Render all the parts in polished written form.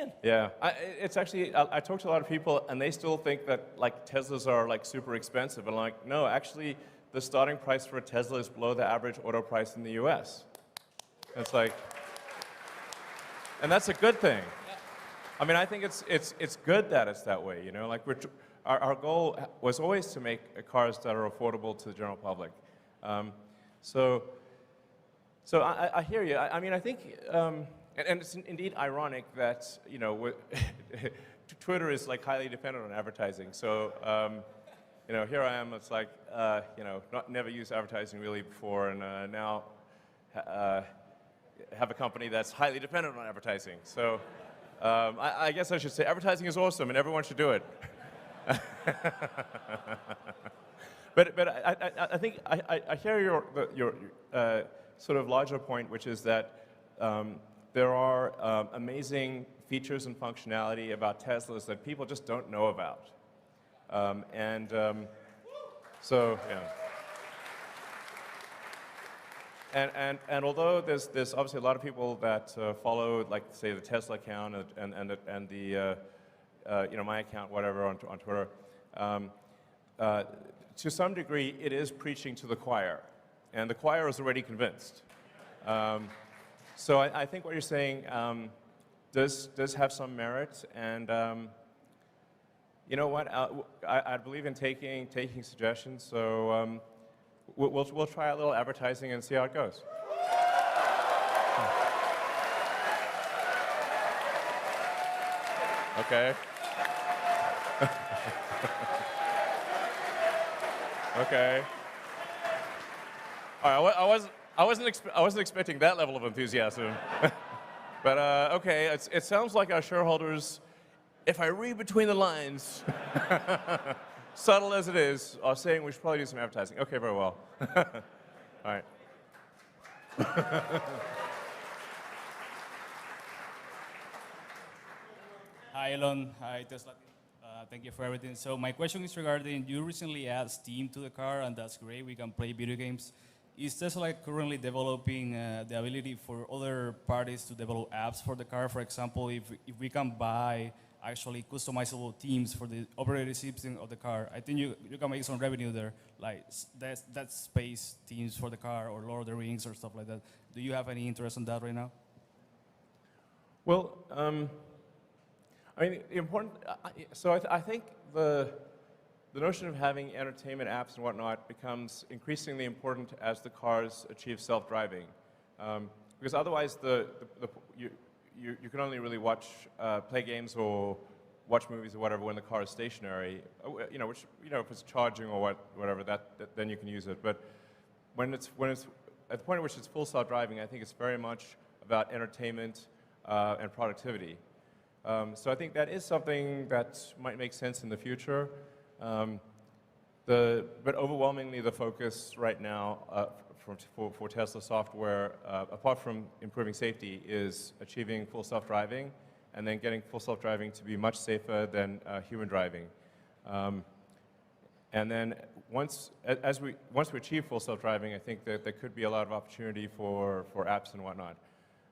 in. Yeah, it's actually, I talk to a lot of people and they still think that like Teslas are like super expensive. And like, no, actually the starting price for a Tesla is below the average auto price in the US. It's like, and that's a good thing. I mean, I think it's good that it's that way, you know? Like our goal was always to make cars that are affordable to the general public. So I hear you. I mean, I think, and it's indeed ironic that, you know, Twitter is like highly dependent on advertising. So, you know, here I am, it's like, you know, never used advertising really before, and now have a company that's highly dependent on advertising. So I guess I should say advertising is awesome and everyone should do it. but I think I hear your sort of larger point, which is that there are amazing features and functionality about Teslas that people just don't know about. So, yeah. And although there's obviously a lot of people that follow, like, say, the Tesla account and the you know, my account, whatever, on Twitter, to some degree, it is preaching to the choir, and the choir is already convinced. So I think what you're saying does have some merit, and you know what? I believe in taking suggestions, so. We'll try a little advertising and see how it goes. Okay. Okay. All right, I wasn't expecting that level of enthusiasm. But okay, it sounds like our shareholders, if I read between the lines, subtle as it is, are saying we should probably do some advertising. Okay, very well. All right. Hi, Elon. Hi, Tesla. Thank you for everything. So my question is regarding, you recently added Steam to the car, and that's great. We can play video games. Is Tesla currently developing the ability for other parties to develop apps for the car? For example, if we can buy actually customizable themes for the operating system of the car, I think you can make some revenue there, like that space themes for the car or Lord of the Rings or stuff like that. Do you have any interest in that right now? Well, I mean, I think the notion of having entertainment apps and whatnot becomes increasingly important as the cars achieve self-driving, because otherwise you can only really play games or watch movies or whatever when the car is stationary. You know, which, you know, if it's charging or whatever, then you can use it. But when it's at the point at which it's full self-driving, I think it's very much about entertainment and productivity. So I think that is something that might make sense in the future. But overwhelmingly, the focus right now for Tesla software, apart from improving safety, is achieving full self-driving, and then getting full self-driving to be much safer than human driving. And then once we achieve full self-driving, I think that there could be a lot of opportunity for apps and whatnot.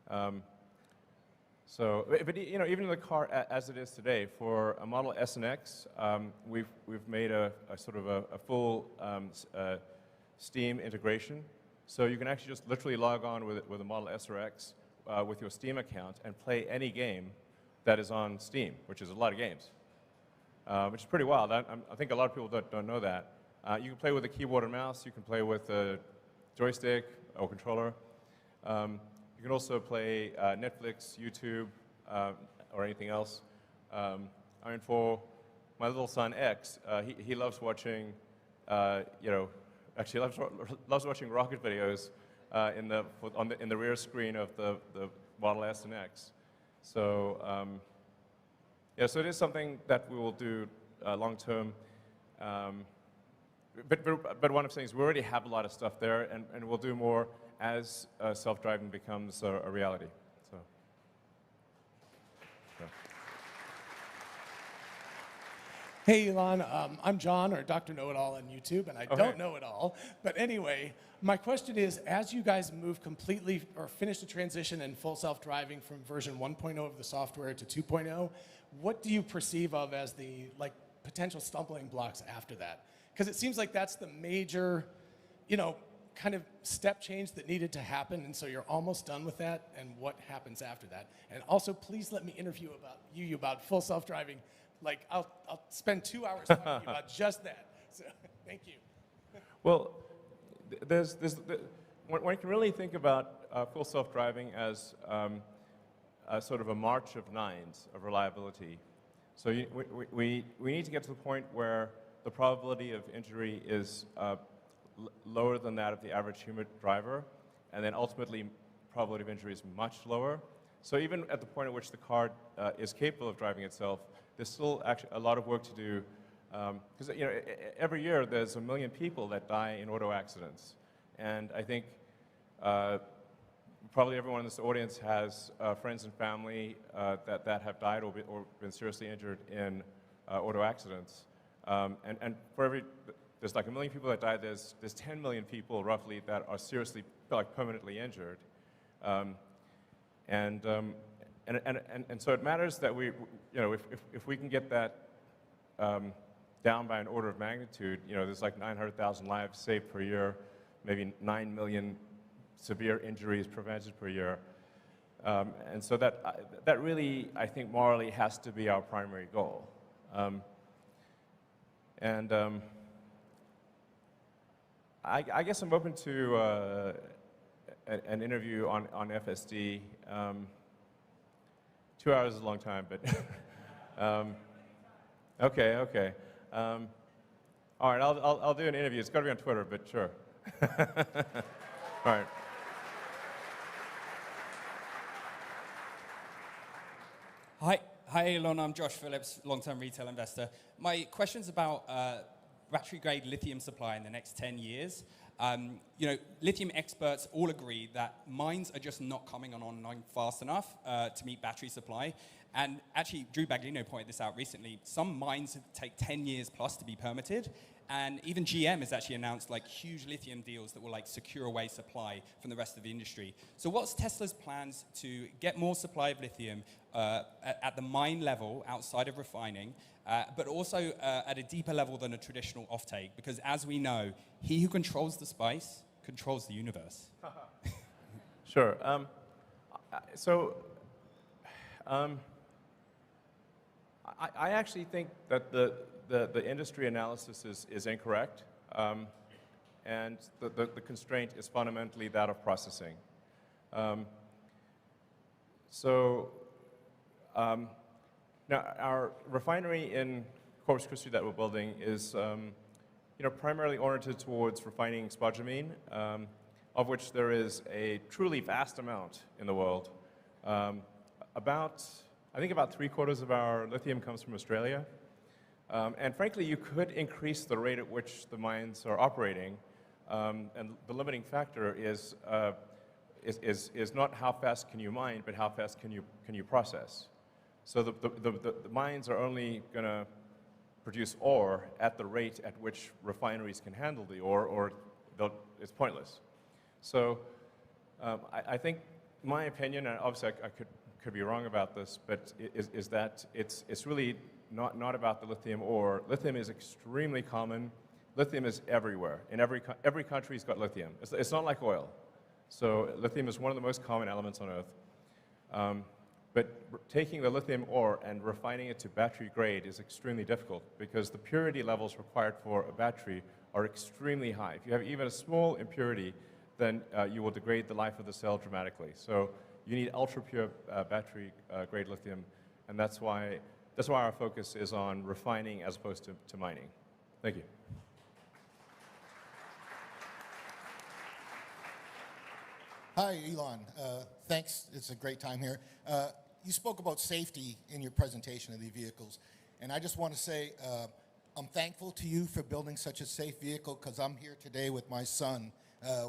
But you know, even in the car as it is today, for a Model S and X, we've made a sort of a full Steam integration. So you can actually just literally log on with a Model S or X with your Steam account and play any game that is on Steam, which is a lot of games, which is pretty wild. I think a lot of people don't know that. You can play with a keyboard and mouse. You can play with a joystick or controller. You can also play Netflix, YouTube, or anything else. I mean, for my little son X, he loves watching, you know, actually loves watching rocket videos in the rear screen of the Model S and X. So yeah, so it is something that we will do long term. But what I'm saying is we already have a lot of stuff there, and we'll do more as self-driving becomes a reality. So. Hey, Elon. I'm John, or Dr. Know-It-All on YouTube, and I don't know it all. But anyway, my question is, as you guys move completely or finish the transition in full self-driving from version 1.0 of the software to 2.0, what do you perceive of as the potential stumbling blocks after that? Because it seems like that's the major, kind of step change that needed to happen, and so you're almost done with that, and what happens after that? And also, please let me interview about full self-driving. I'll spend 2 hours talking to you about just that. So, thank you. Well, one can really think about full self-driving as a sort of a march of nines of reliability. So we need to get to the point where the probability of injury is lower than that of the average human driver, and then ultimately probability of injury is much lower. So even at the point at which the car is capable of driving itself, there's still actually a lot of work to do, because every year there's 1 million people that die in auto accidents, and I think probably everyone in this audience has friends and family that have died or been seriously injured in auto accidents, and for there's 1 million people that die. There's 10 million people roughly that are seriously permanently injured, and so it matters that if we can get that down by an order of magnitude, there's 900,000 lives saved per year, maybe 9 million severe injuries prevented per year, and so that really, I think, morally has to be our primary goal. I guess I'm open to an interview on FSD. 2 hours is a long time, but okay. All right, I'll do an interview. It's got to be on Twitter, but sure. All right. Hi, Elon. I'm Josh Phillips, long-term retail investor. My question's about battery-grade lithium supply in the next 10 years. Lithium experts all agree that mines are just not coming online fast enough to meet battery supply. And actually, Drew Baglino pointed this out recently. Some mines take 10 years plus to be permitted. And even GM has actually announced huge lithium deals that will secure away supply from the rest of the industry. So what's Tesla's plans to get more supply of lithium at the mine level outside of refining, but also at a deeper level than a traditional offtake? Because as we know, he who controls the spice controls the universe. Sure. I actually think that the industry analysis is incorrect, and the constraint is fundamentally that of processing. Now, our refinery in Corpus Christi that we're building is primarily oriented towards refining spodumene, of which there is a truly vast amount in the world. I think about 3/4 of our lithium comes from Australia. And frankly, you could increase the rate at which the mines are operating, and the limiting factor is not how fast can you mine, but how fast can you process. So the mines are only going to produce ore at the rate at which refineries can handle the ore, or it's pointless. So I think my opinion, and obviously I could be wrong about this, but is that it's really not about the lithium ore. Lithium is extremely common. Lithium is everywhere. In every country's got lithium. It's not like oil. So lithium is one of the most common elements on Earth. But taking the lithium ore and refining it to battery grade is extremely difficult because the purity levels required for a battery are extremely high. If you have even a small impurity, then you will degrade the life of the cell dramatically. So you need ultra-pure battery grade lithium, and that's why our focus is on refining as opposed to mining. Thank you. Hi, Elon. Thanks. It's a great time here. You spoke about safety in your presentation of the vehicles, and I just want to say I'm thankful to you for building such a safe vehicle because I'm here today with my son.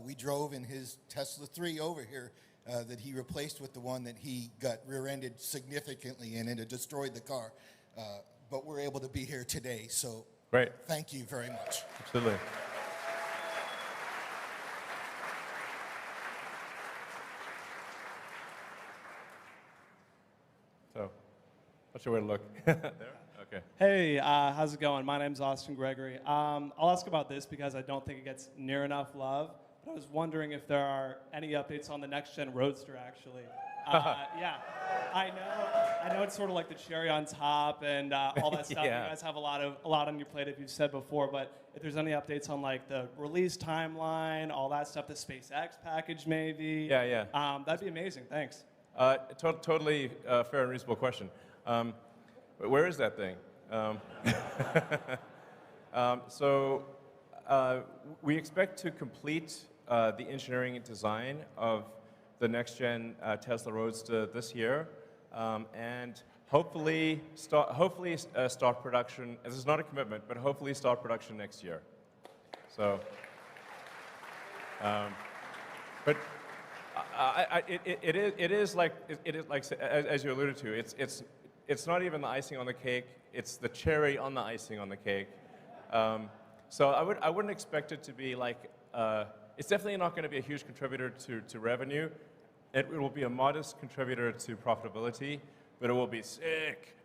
We drove in his Tesla 3 over here that he replaced with the one that he got rear-ended significantly in, and it destroyed the car. but we're able to be here today. So Great. thank you very much. Absolutely. So, not sure where to look. There? Okay. Hey, how's it going? My name's Austin Gregory. I'll ask about this because I don't think it gets near enough love. But I was wondering if there are any updates on the next-gen Roadster, actually. Yeah, I know it's sort of like the cherry on top and all that stuff. Yeah. You guys have a lot on your plate, if you've said before. But if there's any updates on like the release timeline, all that stuff, the SpaceX package, maybe. Yeah. That'd be amazing. Thanks. Totally fair and reasonable question. But where is that thing? We expect to complete the engineering and design of the next-gen Tesla Roadster this year, and hopefully start production. This is not a commitment, but hopefully start production next year. So, but it is like as you alluded to. It's not even the icing on the cake. It's the cherry on the icing on the cake. So I wouldn't expect it to be like. It's definitely not going to be a huge contributor to revenue. It will be a modest contributor to profitability, but it will be sick.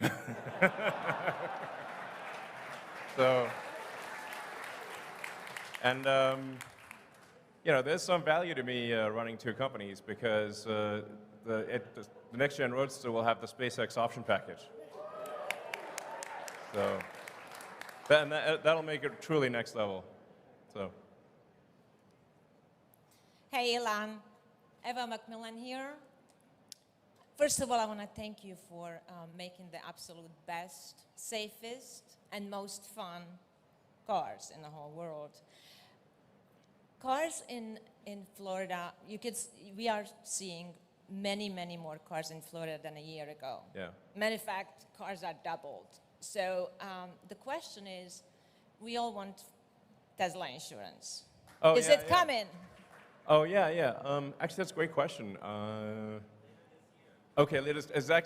So, and there's some value to me running two companies because the next-gen Roadster will have the SpaceX option package. So, that'll make it truly next level. So. Hey, Elon. Eva Macmillan here. First of all, I want to thank you for making the absolute best, safest, and most fun cars in the whole world. Cars in Florida, we are seeing many, many more cars in Florida than a year ago. Yeah. Matter of fact, cars are doubled. So the question is, we all want Tesla insurance. Oh, Is it coming? Oh, yeah. Actually, that's a great question. Okay, Zach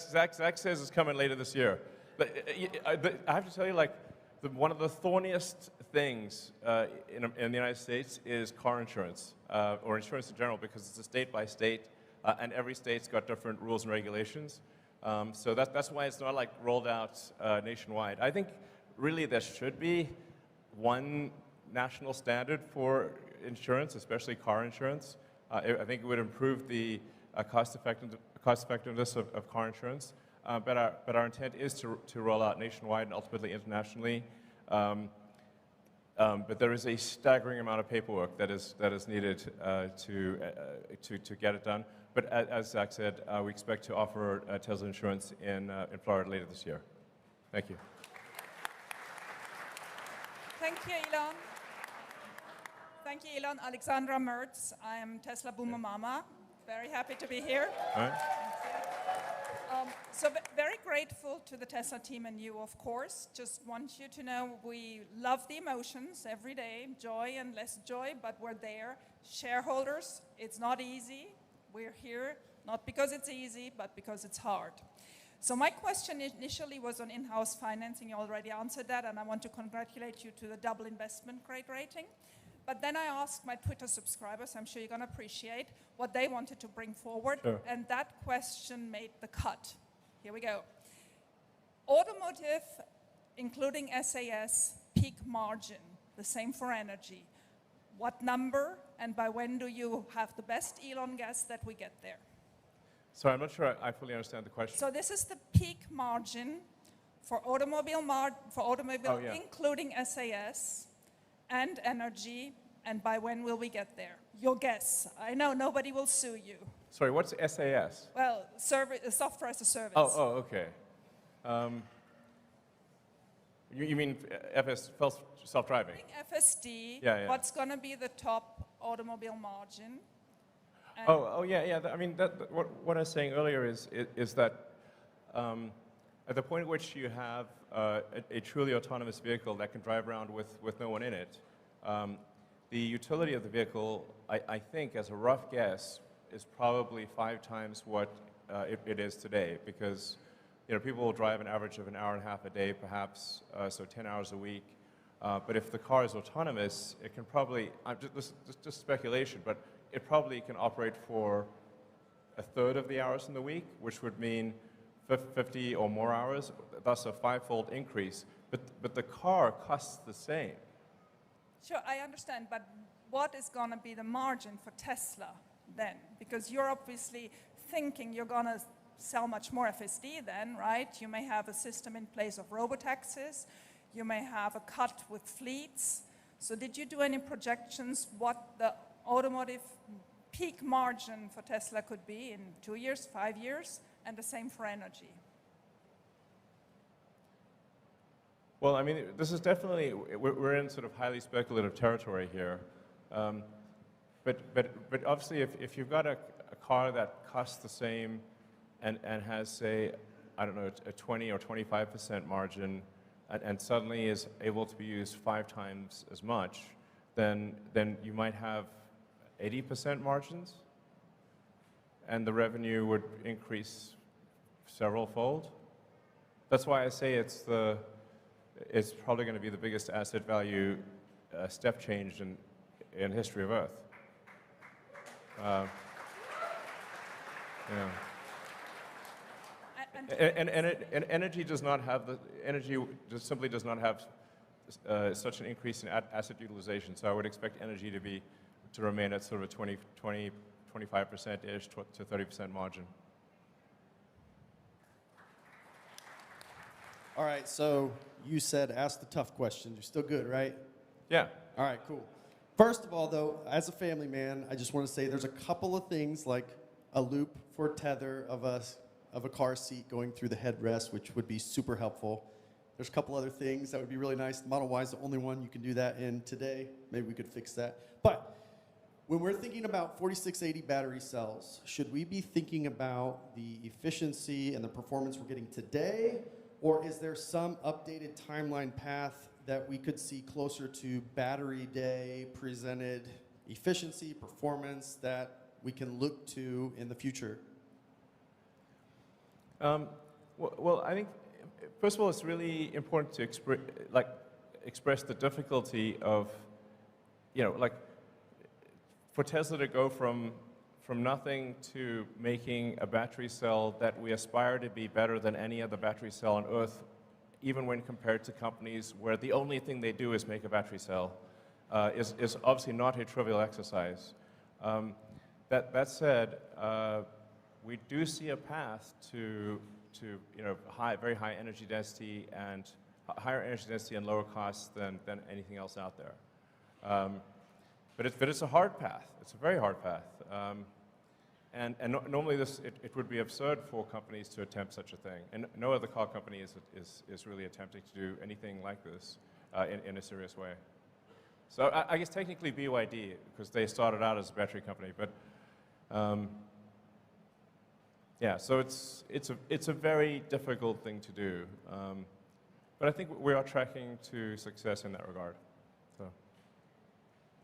says it's coming later this year. But I have to tell you, like, one of the thorniest things in the United States is car insurance, or insurance in general, because it's a state by state, and every state's got different rules and regulations. So that's why it's not like rolled out nationwide. I think really there should be one national standard for insurance, especially car insurance. I think it would improve the cost effectiveness of car insurance. But our intent is to roll out nationwide and ultimately internationally. But there is a staggering amount of paperwork that is needed to get it done. But as Zach said, we expect to offer Tesla insurance in Florida later this year. Thank you. Thank you, Elon. Thank you, Elon. Alexandra Mertz. I am Tesla Boomer Mama. Very happy to be here. All right. So very grateful to the Tesla team and you, of course. Just want you to know we love the emotions every day, joy and less joy, but we're there. Shareholders, it's not easy. We're here not because it's easy, but because it's hard. So my question initially was on in-house financing. You already answered that, and I want to congratulate you to the double investment grade rating. But then I asked my Twitter subscribers, I'm sure you're going to appreciate, what they wanted to bring forward. Sure. And that question made the cut. Here we go. Automotive, including SAS, peak margin, the same for energy. What number and by when do you have the best Elon guess that we get there? Sorry, I'm not sure I fully understand the question. So this is the peak margin for automobile, Oh, yeah. including SAS and energy, and by when will we get there? Your guess. I know nobody will sue you. Sorry, what's SAS? Well, software as a service. Oh, okay. You mean self-driving? FSD, Yeah. what's going to be the top automobile margin? And Yeah. I mean, what I was saying earlier is that at the point at which you have a truly autonomous vehicle that can drive around with no one in it, the utility of the vehicle, I think, as a rough guess, is probably 5 times what it is today. Because people will drive an average of an hour and a half a day, perhaps, so 10 hours a week. But if the car is autonomous, it can probably, this is just speculation, but it probably can operate for a third of the hours in the week, which would mean 50 or more hours, thus a 5-fold increase. But the car costs the same. Sure, I understand, but what is going to be the margin for Tesla then? Because you're obviously thinking you're going to sell much more FSD then, right? You may have a system in place of robotaxis. You may have a cut with fleets. So did you do any projections what the automotive peak margin for Tesla could be in 2 years, 5 years, and the same for energy? Well, I mean, this is definitely, we're in sort of highly speculative territory here. But obviously, if you've got a car that costs the same and has, say, I don't know, a 20 or 25% margin, and suddenly is able to be used 5 times as much, then you might have 80% margins, and the revenue would increase several-fold. That's why I say it's probably going to be the biggest asset value step change in the history of Earth. And energy does not have simply does not have such an increase in asset utilization. So I would expect energy to remain at sort of a 25%-ish to 30% margin. All right, so you said ask the tough questions. You're still good, right? Yeah. All right, cool. First of all, though, as a family man, I just want to say there's a couple of things like a loop for tether of a car seat going through the headrest, which would be super helpful. There's a couple other things that would be really nice. The Model Y is the only one you can do that in today. Maybe we could fix that. But when we're thinking about 4680 battery cells, should we be thinking about the efficiency and the performance we're getting today? Or is there some updated timeline path that we could see closer to battery day presented efficiency, performance that we can look to in the future? Well, I think, first of all, it's really important to express the difficulty of, for Tesla to go from nothing to making a battery cell that we aspire to be better than any other battery cell on Earth, even when compared to companies where the only thing they do is make a battery cell, is obviously not a trivial exercise. That said, we do see a path to very high energy density and higher energy density and lower costs than anything else out there. But it's a hard path. It's a very hard path. Normally it would be absurd for companies to attempt such a thing. And no other car company is really attempting to do anything like this in a serious way. So I guess technically BYD, because they started out as a battery company, but yeah, so it's a very difficult thing to do. But I think we are tracking to success in that regard.